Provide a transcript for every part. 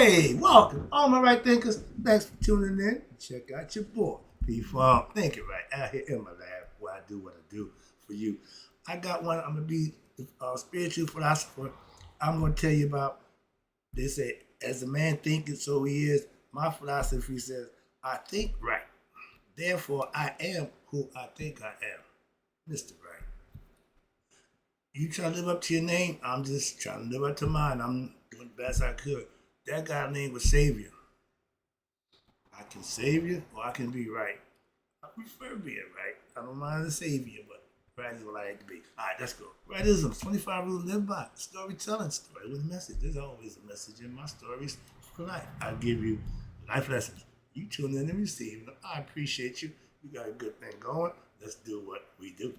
Hey, welcome, all my right thinkers. Thanks for tuning in. Check out your boy, P-Funk. Think it right out here in my lab where I do what I do for you. I got one. I'm gonna be a spiritual philosopher. I'm gonna tell you about. They say, as a man thinketh, so he is. My philosophy says, I think right. Therefore, I am who I think I am, Mr. Right. You try to live up to your name. I'm just trying to live up to mine. I'm doing the best I could. That guy's name was Savior. I can save you or I can be right. I prefer being right. I don't mind the savior, but right is what I like to be. All right, let's go. Rightism, 25 rules to live by. Storytelling, story with a message. There's always a message in my stories for life. I give you life lessons. You tune in and receive them. I appreciate you. We got a good thing going. Let's do what we do.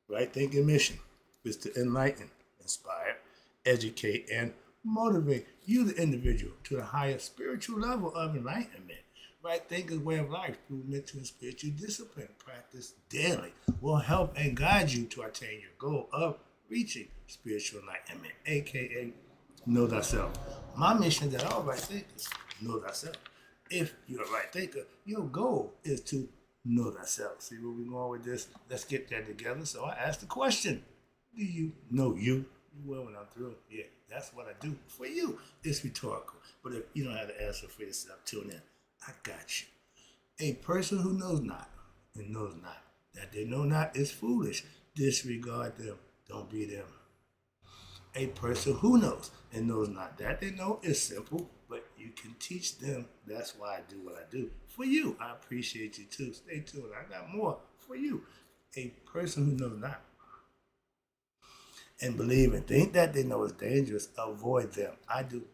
Right thinking mission is to enlighten, inspire, educate, and motivate you, the individual, to the higher spiritual level of enlightenment. Right thinking way of life through mental and spiritual discipline practice daily will help and guide you to attain your goal of reaching spiritual enlightenment, aka know thyself. My mission is that all right thinkers know thyself. If you're a right thinker, your goal is to know thyself. See where we're going with this? Let's get that together. So I asked the question, do you know you? You will when I'm through. Yeah, that's what I do for you. It's rhetorical. But if you don't have the answer for yourself, tune in. I got you. A person who knows not and knows not that they know not is foolish. Disregard them. Don't be them. A person who knows and knows not that they know is simple, but you can teach them. That's why I do what I do. For you, I appreciate you too. Stay tuned. I got more for you. A person who knows not and believe and think that they know is dangerous, avoid them. I do.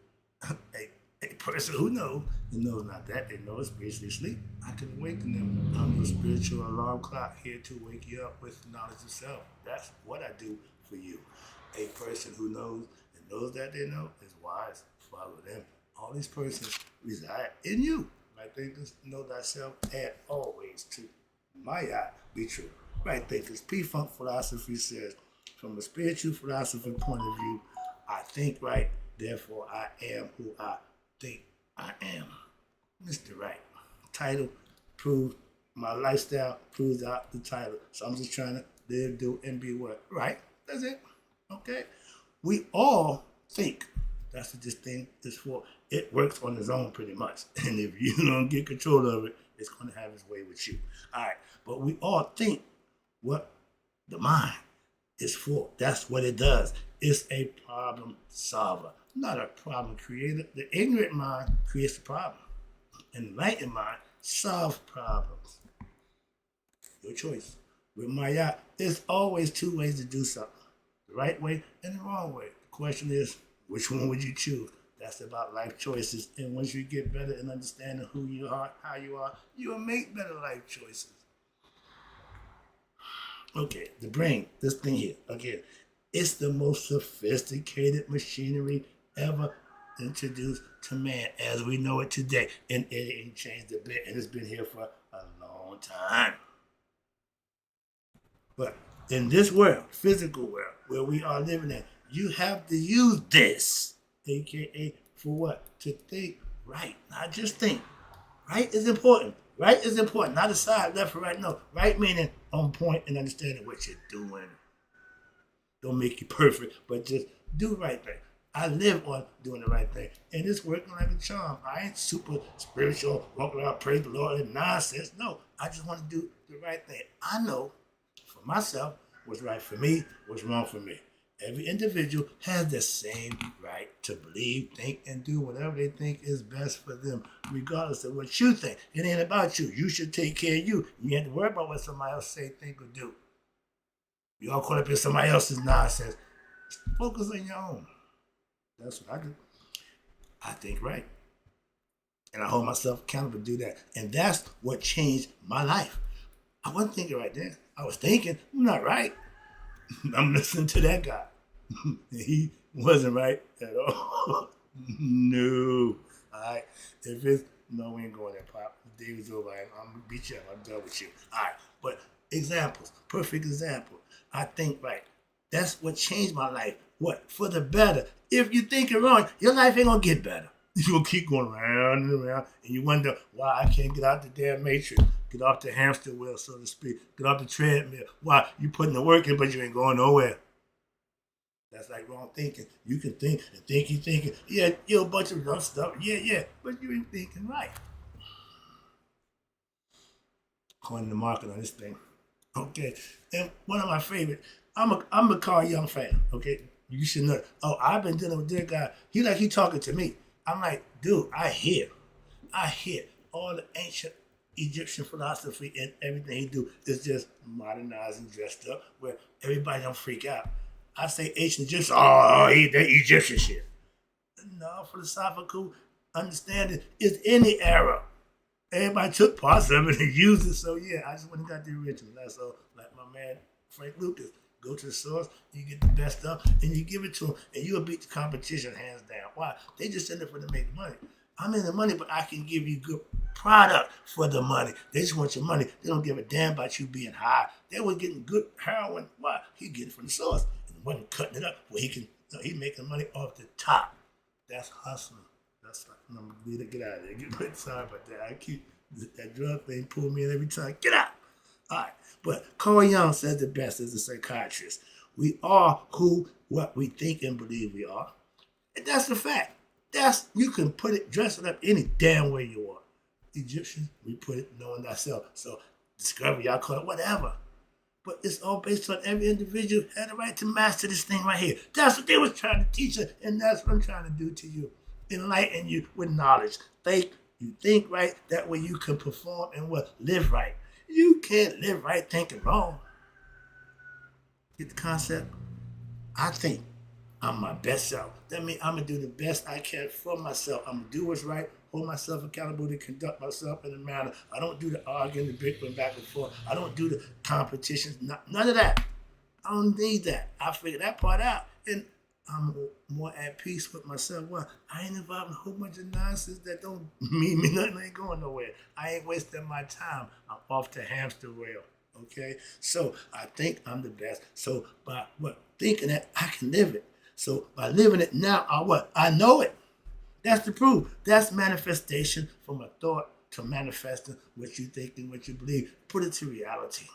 A person who knows and knows not that they know is spiritually asleep, I can awaken them. I'm your spiritual alarm clock here to wake you up with knowledge of self. That's what I do for you. A person who knows and knows that they know is wise. Follow them. All these persons reside in you. Right thinkers, know thyself, and always to my eye be true. Right thinkers, P-Funk philosophy says, from a spiritual philosophy point of view, I think right, therefore I am who I think I am. Mr. Right. Title proves my lifestyle proves out the title. So I'm just trying to live, do, and be what? Right. That's it. Okay. We all think. That's what this thing is for. It works on its own pretty much. And if you don't get control of it, it's going to have its way with you. All right. But we all think what the mind is for. That's what it does. It's a problem solver, not a problem creator. The ignorant mind creates the problem. Enlightened mind solves problems. Your choice. With Maya, there's always two ways to do something. The right way and the wrong way. The question is, which one would you choose? That's about life choices. And once you get better in understanding who you are, how you are, you will make better life choices. Okay, the brain, this thing here, again, it's the most sophisticated machinery ever introduced to man as we know it today. And it ain't changed a bit, and it's been here for a long time. But in this world, physical world, where we are living in, you have to use this, aka for what? To think right, not just think. Right is important. Right is important. Not aside, left or right. No. Right meaning on point and understanding what you're doing. Don't make you perfect, but just do the right thing. I live on doing the right thing. And it's working like a charm. I ain't super spiritual, walking around, praise the Lord, and nonsense. No, I just want to do the right thing. I know for myself what's right for me, what's wrong for me. Every individual has the same right to believe, think, and do whatever they think is best for them, regardless of what you think. It ain't about you. You should take care of you. You ain't have to worry about what somebody else say, think, or do. You all caught up in somebody else's nonsense. Focus on your own. That's what I do. I think right. And I hold myself accountable to do that. And that's what changed my life. I wasn't thinking right then. I was thinking, I'm not right. I'm listening to that guy. He wasn't right at all. No. All right. If it's, no, we ain't going there, Pop. The day was over. I'm going to beat you up. I'm done with you. All right. But examples. Perfect example. I think right. That's what changed my life. What? For the better. If you think it wrong, your life ain't going to get better. You will keep going around and around, and you wonder why I can't get out the damn matrix, get off the hamster wheel, so to speak, get off the treadmill. Why? You putting the work in, but you ain't going nowhere. That's like wrong thinking. You can think and think you're thinking. Yeah, you're a bunch of rough stuff. Yeah, but you ain't thinking right. According to market on this thing. Okay. And one of my favorite, I'm a Carl Young fan. Okay. You should know. Oh, I've been dealing with this guy. He talking to me. I'm like, dude, I hear all the ancient Egyptian philosophy and everything he do is just modernized and dressed up where everybody don't freak out. I say ancient Egyptian, that Egyptian shit. No, philosophical understanding is any era. Everybody took parts of it and used it. So yeah, I just went and got the original. That's all. Like my man Frank Lucas, go to the source, you get the best stuff, and you give it to them, and you'll beat the competition hands down. Why? They just in it for to make money. I'm in the money, but I can give you good product for the money. They just want your money. They don't give a damn about you being high. They were getting good heroin. Why? He get it from the source and wasn't cutting it up where he making money off the top. That's hustling. That's like, I'm gonna get out of there. Sorry about that. I keep that drug thing pull me in every time. Get out. All right. But Carl Jung says the best as a psychiatrist. We are what we think and believe we are. And that's the fact. You can put it, dress it up any damn way you want. Egyptians, we put it knowing thyself. So discovery, y'all call it whatever. But it's all based on every individual had the right to master this thing right here. That's what they was trying to teach us, and that's what I'm trying to do to you. Enlighten you with knowledge. You think right, that way you can perform and live right. You can't live right thinking wrong. Get the concept? I think I'm my best self. That means I'm going to do the best I can for myself. I'm going to do what's right, hold myself accountable to conduct myself in a manner. I don't do the arguing, the bickering back and forth. I don't do the competitions. None of that. I don't need that. I figured that part out. And I'm more at peace with myself. Well, I ain't involved in a whole bunch of nonsense that don't mean me nothing. I ain't going nowhere. I ain't wasting my time. I'm off the hamster wheel. Okay? So I think I'm the best. So by thinking that, I can live it. So by living it now, I know it. That's the proof. That's manifestation from a thought to manifesting what you think and what you believe. Put it to reality.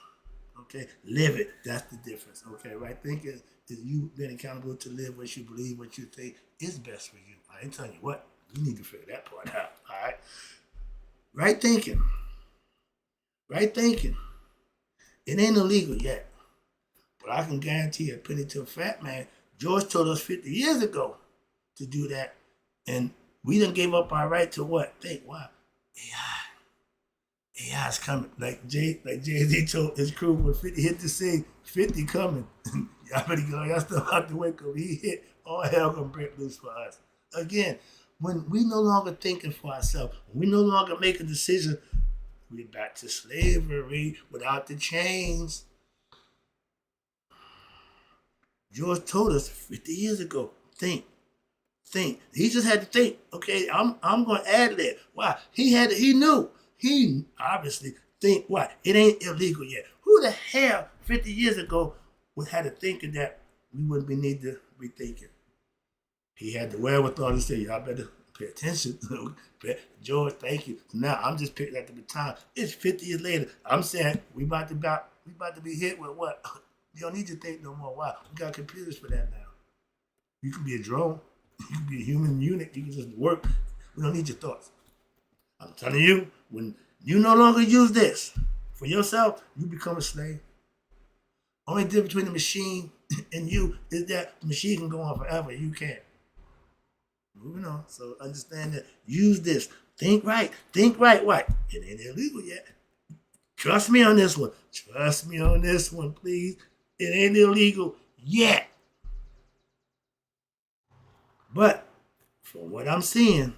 Okay? Live it. That's the difference. Okay? Right thinking is you being accountable to live what you believe, what you think is best for you. I ain't telling you what. You need to figure that part out. All right? Right thinking. Right thinking. It ain't illegal yet. But I can guarantee a penny to a fat man. George told us 50 years ago to do that. And we done gave up our right to what? Think, wow, AI is coming. Like Jay-Z told his crew when 50 hit the scene, 50 coming. Y'all better go. Y'all still have to wake up. He hit, all hell gonna break loose for us. Again, when we no longer thinking for ourselves, when we no longer make a decision, we're back to slavery without the chains. George told us 50 years ago, think. He just had to think. Okay, I'm going to ad lib. Why? He knew. He obviously think. Why? It ain't illegal yet. Who the hell 50 years ago would have to thinking that we wouldn't need to be thinking? He had the wherewithal to say, y'all better pay attention. George, thank you. Now I'm just picking up the baton. It's 50 years later. I'm saying we about to be hit with what? You don't need to think no more. Why? We got computers for that now. You can be a drone. You can be a human unit. You can just work. We don't need your thoughts. I'm telling you, when you no longer use this for yourself, you become a slave. Only difference between the machine and you is that the machine can go on forever. You can't. Moving on. So understand that. Use this. Think right. What? It ain't illegal yet. Trust me on this one. Trust me on this one, please. It ain't illegal yet. But from what I'm seeing,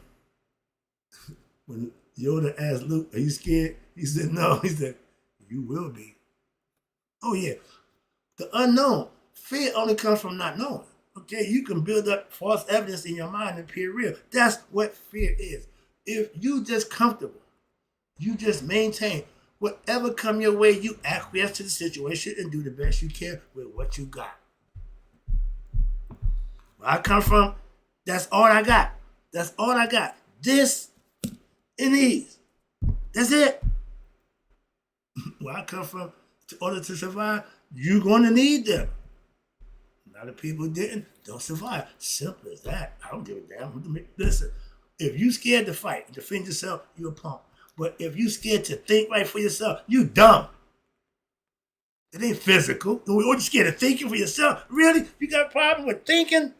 when Yoda asked Luke, are you scared? He said, no. He said, you will be. Oh, yeah. The unknown. Fear only comes from not knowing. Okay, you can build up false evidence in your mind and appear real. That's what fear is. If you just comfortable, you just maintain whatever come your way, you acquiesce to the situation and do the best you can with what you got. Where I come from, that's all I got. That's all I got. This and these. That's it. Where I come from, in order to survive, you're going to need them. A lot of people don't survive. Simple as that. I don't give a damn. Listen, if you scared to fight, defend yourself, you're a punk. But if you scared to think right for yourself, you dumb. It ain't physical. Or you scared of thinking for yourself. Really? You got a problem with thinking?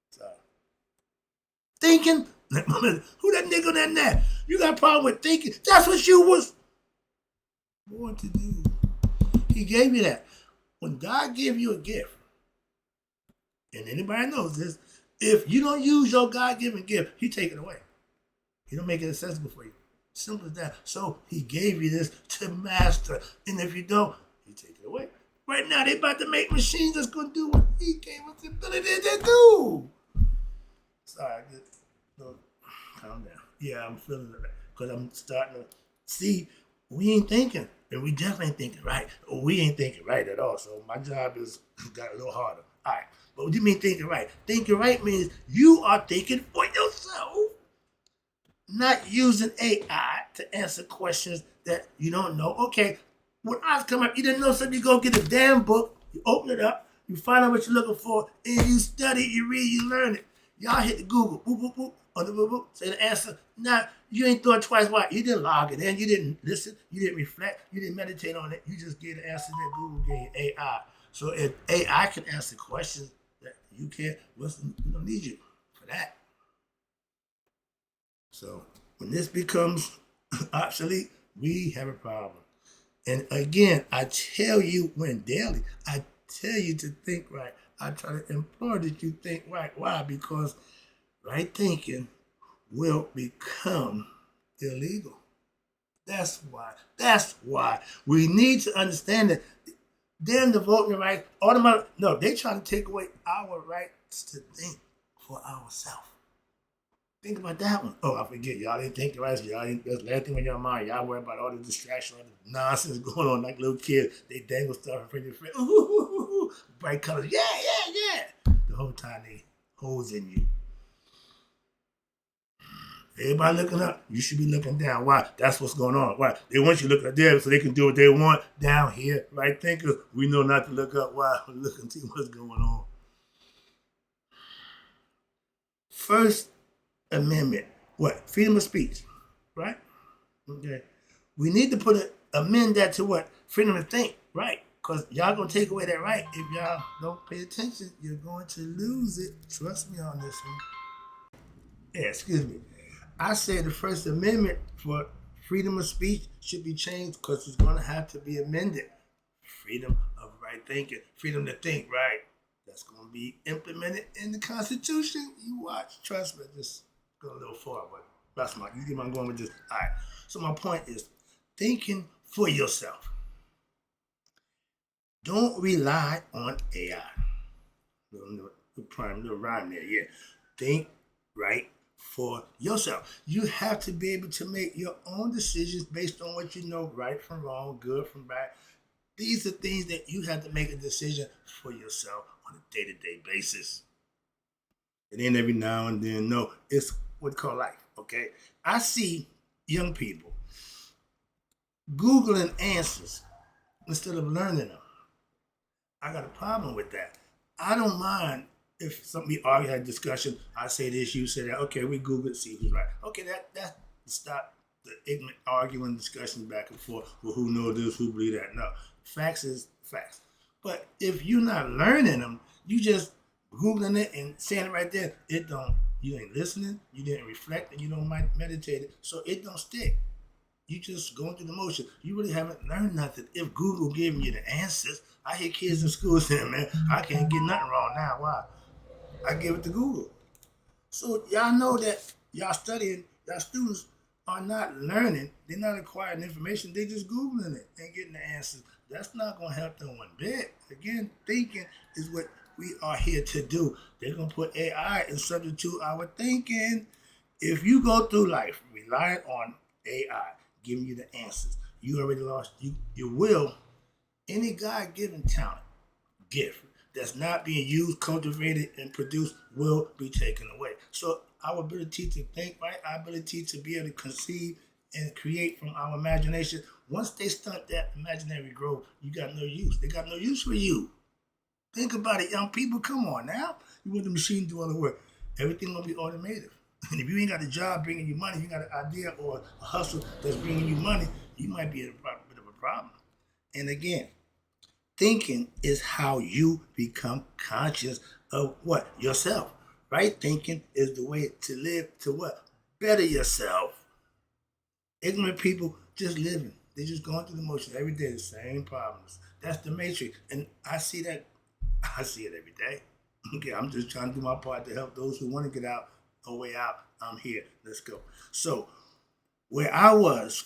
Sorry. Thinking? Who that nigga that net? You got a problem with thinking? That's what you was born to do. He gave you that. When God gave you a gift, and anybody knows this, if you don't use your God-given gift, he take it away. He don't make it accessible for you. Simple as that. So he gave you this to master. And if you don't, he take it away. Right now, they about to make machines that's going to do what he gave us the ability to do. Sorry, calm down. Yeah, I'm feeling it because I'm starting to see we ain't thinking. And we definitely ain't thinking right. Or we ain't thinking right at all. So my job is got a little harder. All right. But what do you mean thinking right? Thinking right means you are thinking for yourself. Not using AI to answer questions that you don't know. Okay, when I come up, you didn't know something, you go get a damn book, you open it up, you find out what you're looking for, and you study, you read, you learn it. Y'all hit the Google, boop, boop, boop, on the boop, boop, say the answer. Now, you ain't thought twice. Why? You didn't log it in, you didn't listen, you didn't reflect, you didn't meditate on it, you just gave the answer that Google gave AI. So if AI can answer questions that you can't, we don't need you for that. So when this becomes obsolete, we have a problem. And again, I tell you when daily, I tell you to think right. I try to implore that you think right. Why? Because right thinking will become illegal. That's why. That's why. We need to understand that then the voting rights, automatic. No, they trying to take away our rights to think for ourselves. Think about that one. Oh, I forget. Y'all didn't think right. Y'all didn't. That's the last thing on your mind. Y'all worry about all the distraction, all the nonsense going on like little kids. They dangle stuff in front of your face. Ooh, bright colors. Yeah, yeah, yeah. The whole time they holes in you. Everybody looking up, you should be looking down. Why? That's what's going on. Why? They want you to look up there so they can do what they want down here. Right? Thinkers, we know not to look up. Why? We're looking to see what's going on. First Amendment. What? Freedom of speech. Right? Okay. We need to amend that to what? Freedom to think. Right? Because y'all going to take away that right. If y'all don't pay attention, you're going to lose it. Trust me on this one. Yeah, excuse me. I said the First Amendment for freedom of speech should be changed because it's going to have to be amended. Freedom of right thinking, freedom to think right. That's going to be implemented in the Constitution. You watch, trust me, just go a little far, but that's you get where I'm going with this. All right. So my point is thinking for yourself. Don't rely on AI. Little rhyme there, yeah. Think right for yourself. You have to be able to make your own decisions based on what you know, right from wrong, good from bad. These are things that you have to make a decision for yourself on a day-to-day basis. And then every now and then, no, it's what we call life, okay? I see young people Googling answers instead of learning them. I got a problem with that. I don't mind if somebody argue, had a discussion, I say this, you say that, okay, we Google it, see who's right. Okay, that stop the ignorant arguing, discussion back and forth. Well, who knows this, who believe that? No, facts is facts. But if you're not learning them, you just Googling it and saying it right there, you ain't listening, you didn't reflect, and you don't meditate it, so it don't stick. You just going through the motion. You really haven't learned nothing. If Google giving you the answers, I hear kids in school saying, man, I can't get nothing wrong now. Why? I give it to Google. So y'all know that y'all studying, y'all students are not learning. They're not acquiring information. They're just Googling it and getting the answers. That's not going to help them one bit. Again, thinking is what we are here to do. They're going to put AI and substitute our thinking. If you go through life relying on AI giving you the answers, you already lost. You will. Any God-given talent, gift that's not being used, cultivated, and produced will be taken away. So our ability to think, right, our ability to be able to conceive and create from our imagination, once they stunt that imaginary growth, you got no use. They got no use for you. Think about it, young people. Come on now. You want the machine to do all the work. Everything will be automated. And if you ain't got a job bringing you money, you got an idea or a hustle that's bringing you money, you might be in a bit of a problem. And again, thinking is how you become conscious of what? Yourself. Right thinking is the way to live to what? Better yourself. Ignorant people just living. They're just going through the motions every day, the same problems. That's the matrix. And I see that. I see it every day. Okay, I'm just trying to do my part to help those who want to get out a way out. I'm here. Let's go. So, when I was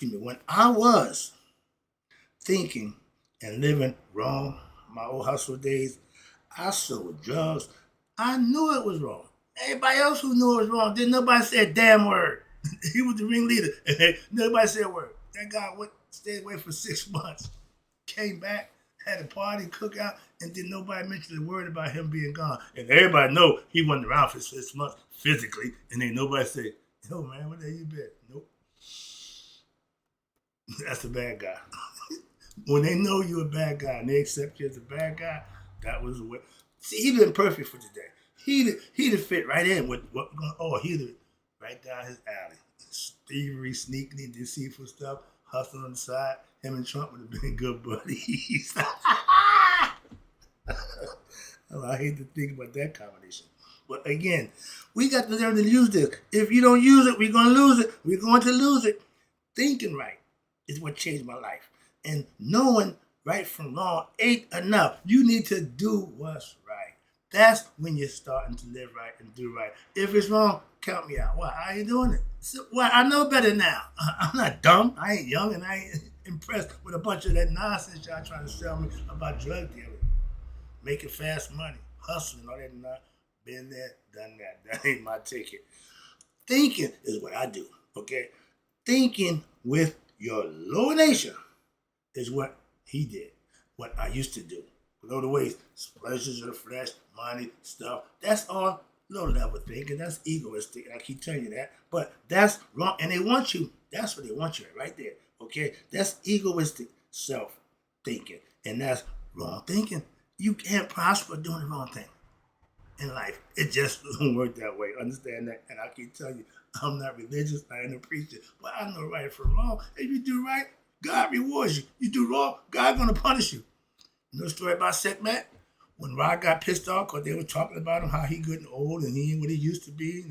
thinking and living wrong, my old hustle days, I sold drugs. I knew it was wrong. Everybody else who knew it was wrong, didn't nobody say a damn word. He was the ringleader. Nobody said a word. That guy stayed away for 6 months, came back, had a party, cookout, and then nobody mentioned a word about him being gone. And everybody know he wasn't around for 6 months physically, and then nobody said, yo, man, where the hell you been? Nope. That's a bad guy. When they know you're a bad guy and they accept you as a bad guy, that was the way. See, he'd been perfect for today. He'd have fit right in with what we're going. Oh, he'd have right down his alley. Thievery, sneaky, deceitful stuff, hustling on the side. Him and Trump would have been good buddies. Oh, I hate to think about that combination. But again, we got to learn to use this. If you don't use it, we're going to lose it. We're going to lose it. Thinking right is what changed my life. And knowing right from wrong ain't enough. You need to do what's right. That's when you're starting to live right and do right. If it's wrong, count me out. Why? How you doing it? So, well, I know better now. I'm not dumb. I ain't young and I ain't impressed with a bunch of that nonsense y'all trying to sell me about drug dealing. Making fast money, hustling, all that. Not been there, done that. That ain't my ticket. Thinking is what I do, okay? Thinking with your lower nature is what he did, what I used to do. Below the waist, pleasures of the flesh, money, stuff. That's all low level thinking. That's egoistic. I keep telling you that. But that's wrong. And they want you. That's what they want you at right there. Okay? That's egoistic self thinking. And that's wrong thinking. You can't prosper doing the wrong thing in life. It just doesn't work that way. Understand that? And I keep telling you, I'm not religious. I ain't a preacher. But I know right from wrong. If you do right, God rewards you. You do wrong, God gonna punish you. You know the story about Setmat? When Rod got pissed off because they were talking about him, how he getting old and he ain't what he used to be,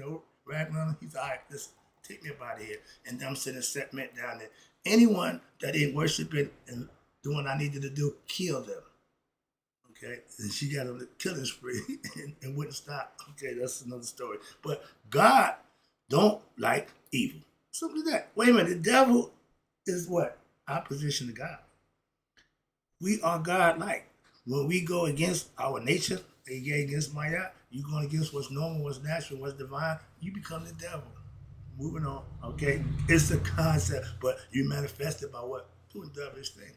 ragging on him. He's all right, listen, take me up out of here. And then I'm sending Setmat down there. Anyone that ain't worshiping and doing what I needed to do, kill them. Okay? And she got a killing spree and wouldn't stop. Okay, that's another story. But God don't like evil. Something like that. Wait a minute, the devil is what? Opposition to God. We are God-like. When we go against our nature, against Maya, you going against what's normal, what's natural, what's divine, you become the devil. Moving on, okay? It's a concept, but you manifest it by what? Doing devilish things.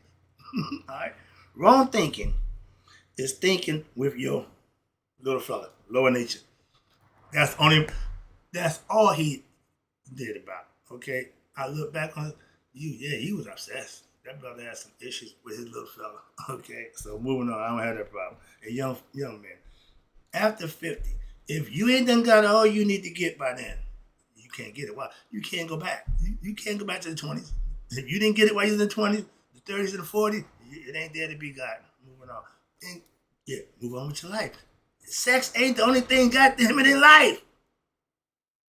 All right? Wrong thinking is thinking with your little fella, lower nature. That's all he did about it, okay? I look back on you, yeah, he was obsessed. That brother had some issues with his little fella. Okay, so moving on, I don't have that problem. A young man, after 50, if you ain't done got all you need to get by then, you can't get it. Why? You can't go back. You can't go back to the 20s. If you didn't get it while you was in the 20s, the 30s, and the 40s, it ain't there to be gotten. Moving on. And, yeah, move on with your life. Sex ain't the only thing goddamn it in life.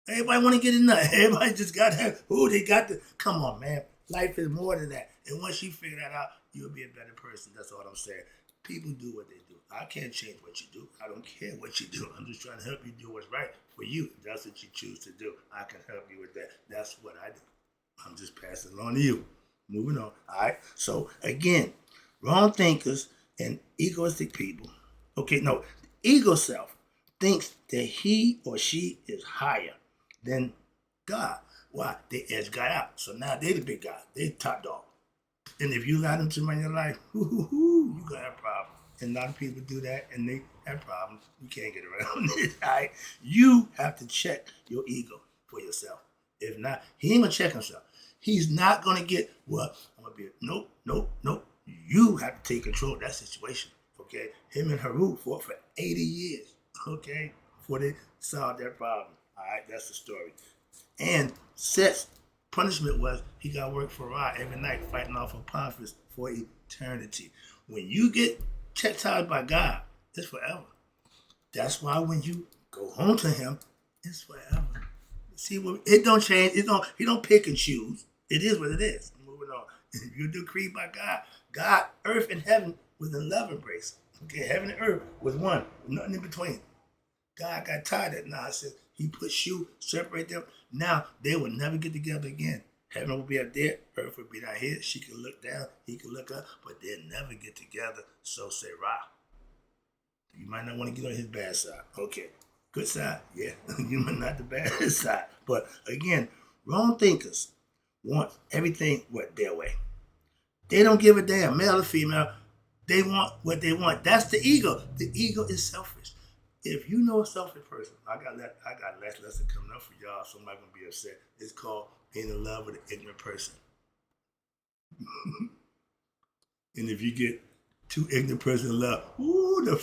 Everybody want to get in there. Everybody just got to have, they got to, come on, man. Life is more than that. And once you figure that out, you'll be a better person. That's all I'm saying. People do what they do. I can't change what you do. I don't care what you do. I'm just trying to help you do what's right for you. That's what you choose to do. I can help you with that. That's what I do. I'm just passing it on to you. Moving on. All right? So, again, wrong thinkers and egoistic people. Okay, no. Ego self thinks that he or she is higher than God. Why? They edge God out. So now they the big guy. They top dog. And if you allow them to run your life, you got a problem. And a lot of people do that and they have problems. You can't get around it. All right? You have to check your ego for yourself. If not, he ain't gonna check himself. He's not gonna get, well, I'm gonna be, nope, nope, nope. You have to take control of that situation. Okay? Him and Haru fought for 80 years. Okay? Before they solved their problem. All right, that's the story. And Seth's punishment was he got to work for Ra every night, fighting off Apophis for eternity. When you get chastised by God, it's forever. That's why when you go home to Him, it's forever. See, it don't change. He don't pick and choose. It is what it is. Moving on. If you decreed by God, earth and heaven was in love embrace. Okay, heaven and earth was one, nothing in between. God got tired of that nonsense. He put you, separate them. Now they will never get together again. Heaven will be up there, earth will be down here. She can look down, he can look up, but they'll never get together. So say Ra. You might not want to get on his bad side. Okay. Good side, yeah. You might not the bad side. But again, wrong thinkers want everything their way. They don't give a damn, male or female. They want what they want. That's the ego. The ego is selfish. If you know a selfish person, I got last lesson coming up for y'all, so I'm not gonna be upset. It's called being in love with an ignorant person. And if you get too ignorant person in love, ooh, the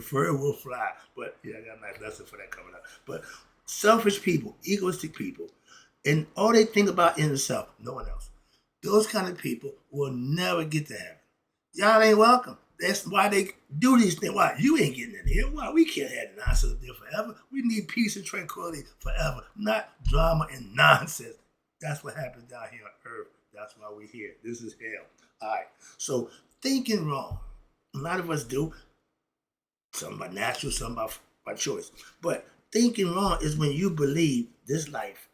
fur will fly. But yeah, I got a nice lesson for that coming up. But selfish people, egoistic people, and all they think about is themselves, no one else. Those kind of people will never get to heaven. Y'all ain't welcome. That's why they do these things. Why? You ain't getting in here. Why? We can't have nonsense there forever. We need peace and tranquility forever, not drama and nonsense. That's what happens down here on earth. That's why we're here. This is hell. All right. So thinking wrong. A lot of us do. Some by natural, some by choice. But thinking wrong is when you believe this life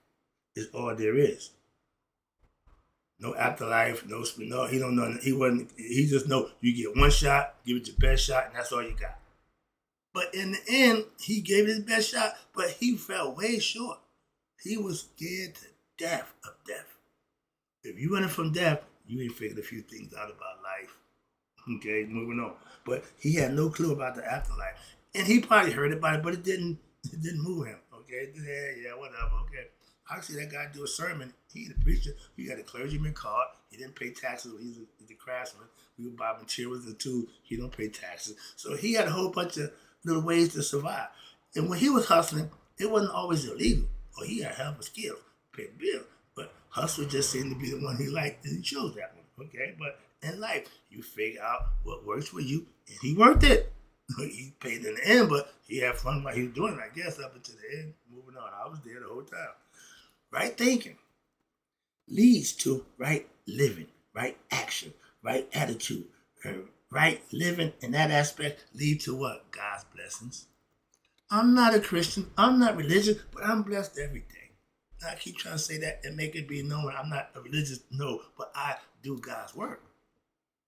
is all there is. No afterlife, no, he don't know. He just know you get one shot, give it your best shot, and that's all you got. But in the end, he gave it his best shot, but he fell way short. He was scared to death of death. If you running from death, you ain't figured a few things out about life. Okay, moving on. But he had no clue about the afterlife. And he probably heard about it, but it didn't move him. Okay, yeah, whatever, okay. I see that guy do a sermon. He the preacher. He got a clergyman card. He didn't pay taxes. He's a craftsman. We would buy materials and tools. He don't pay taxes. So he had a whole bunch of little ways to survive. And when he was hustling, it wasn't always illegal. Or he had hell of a skill, pay the bill. But hustle just seemed to be the one he liked, and he chose that one. Okay, but in life, you figure out what works for you, and he worked it. He paid in the end, but he had fun while he was doing it, I guess, up until the end. Moving on, I was there the whole time. Right thinking leads to right living, right action, right attitude. Right living in that aspect lead to what? God's blessings. I'm not a Christian. I'm not religious, but I'm blessed every day. And I keep trying to say that and make it be known I'm not a religious, no, but I do God's work.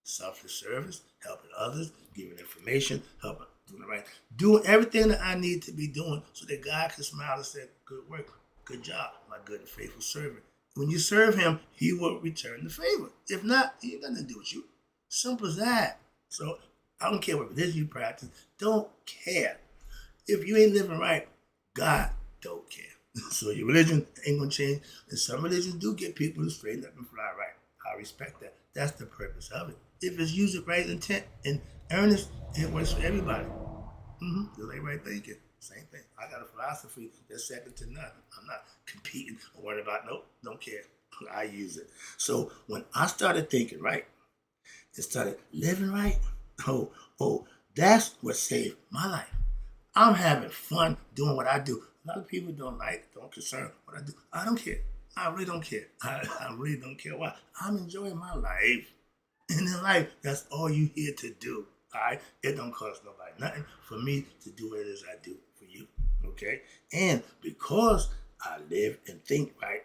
Selfless service, helping others, giving information, helping doing the right, doing everything that I need to be doing so that God can smile and say, good work. Good job, my good and faithful servant. When you serve him, he will return the favor. If not, he ain't got nothing to do with you. Simple as that. So I don't care what religion you practice. Don't care. If you ain't living right, God don't care. So your religion ain't going to change. And some religions do get people to straighten up and fly right. I respect that. That's the purpose of it. If it's used with right intent and earnest, it works for everybody. Just like right thinking. Same thing. I got a philosophy that's second to none. I'm not competing or worried about, nope, don't care. I use it. So when I started thinking right and started living right, that's what saved my life. I'm having fun doing what I do. A lot of people don't concern what I do. I don't care. I really don't care. I really don't care why. I'm enjoying my life. And in life, that's all you here to do. All right? It don't cost nobody nothing for me to do what it is I do for you. Okay? And because I live and think right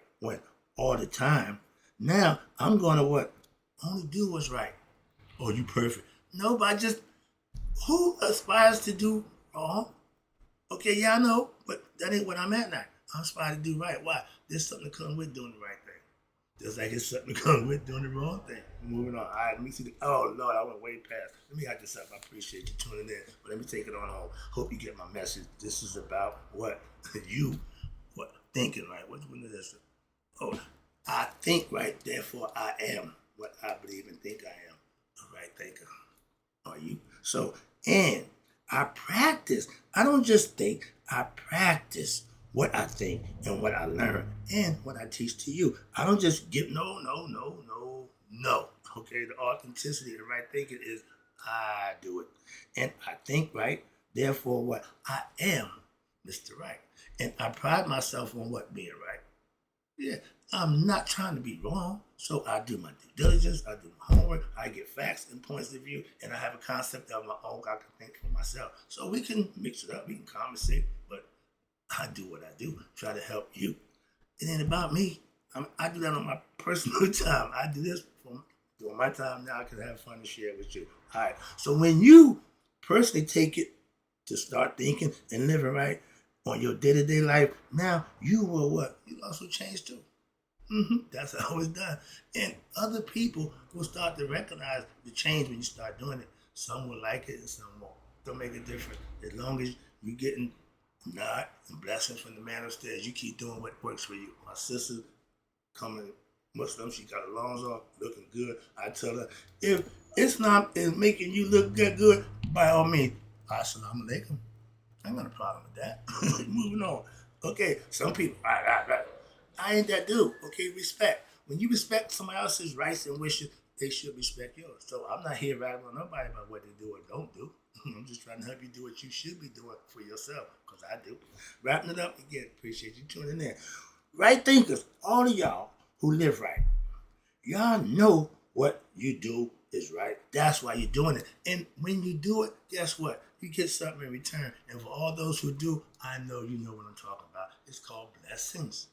all the time, now I'm going to what? Only do what's right. Oh, you perfect. No, but who aspires to do wrong? Okay, yeah, I know, but that ain't what I'm at now. I'm aspiring to do right. Why? There's something that comes with doing the right thing. Just like it's something to come with doing the wrong thing. Moving on. All right, let me see. Oh, Lord, I went way past. Let me add this up. I appreciate you tuning in. But let me take it on home. Hope you get my message. This is about what you, what thinking, right? What is this? Oh, I think right, therefore I am what I believe and think I am. A right thinker. Are you? So, and I practice. I don't just think, I practice what I think and what I learn and what I teach to you. I don't just give no. Okay, the authenticity of the right thinking is I do it. And I think right, therefore what I am, Mr. Right. And I pride myself on what being right. Yeah, I'm not trying to be wrong. So I do my due diligence, I do my homework, I get facts and points of view, and I have a concept of my own I can think for myself. So we can mix it up, we can conversate, but I do what I do, try to help you. It ain't about me. I do that on my personal time. I do this for during my time now. I can have fun and share with you. All right. So when you personally take it to start thinking and living right on your day-to-day life, now you will what? You also change too. That's how it's done. And other people will start to recognize the change when you start doing it. Some will like it and some won't. Don't make a difference. As long as you're getting nod and blessings from the man upstairs, you keep doing what works for you. My sister coming Muslim, she got her lungs off, looking good. I tell her, if Islam is making you look good, by all means, assalamu alaikum. I ain't got a problem with that. Moving on. Okay, some people, I ain't that dude. Okay, respect. When you respect somebody else's rights and wishes, they should respect yours. So I'm not here rattling on nobody about what they do or don't do. I'm just trying to help you do what you should be doing for yourself, because I do. Wrapping it up again, appreciate you tuning in. Right thinkers, all of y'all who live right, y'all know what you do is right. That's why you're doing it. And when you do it, guess what? You get something in return. And for all those who do, I know you know what I'm talking about. It's called blessings.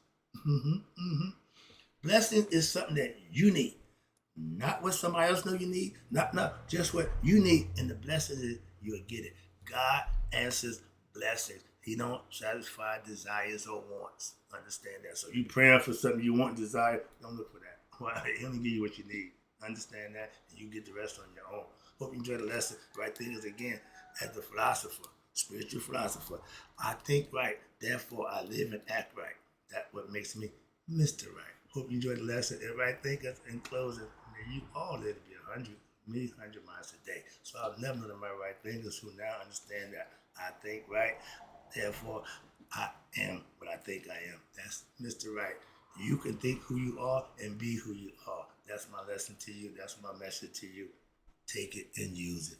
Blessings is something that you need. Not what somebody else know you need. Not just what you need. And the blessing is you'll get it. God answers blessings. He don't satisfy desires or wants. Understand that. So you praying for something you want, desire, don't look for that. Well, he only give you what you need. Understand that, and you get the rest on your own. Hope you enjoyed the lesson. Right thing is again, as the philosopher, spiritual philosopher, I think right, therefore I live and act right. That's what makes me Mr. Right. Hope you enjoyed the lesson. And right thinkers in closing, may you all live to be 100, me 100 miles a day. So I've never known my right thinkers who now understand that I think right, therefore I am what I think I am. That's Mr. Right. You can think who you are and be who you are. That's my lesson to you. That's my message to you. Take it and use it.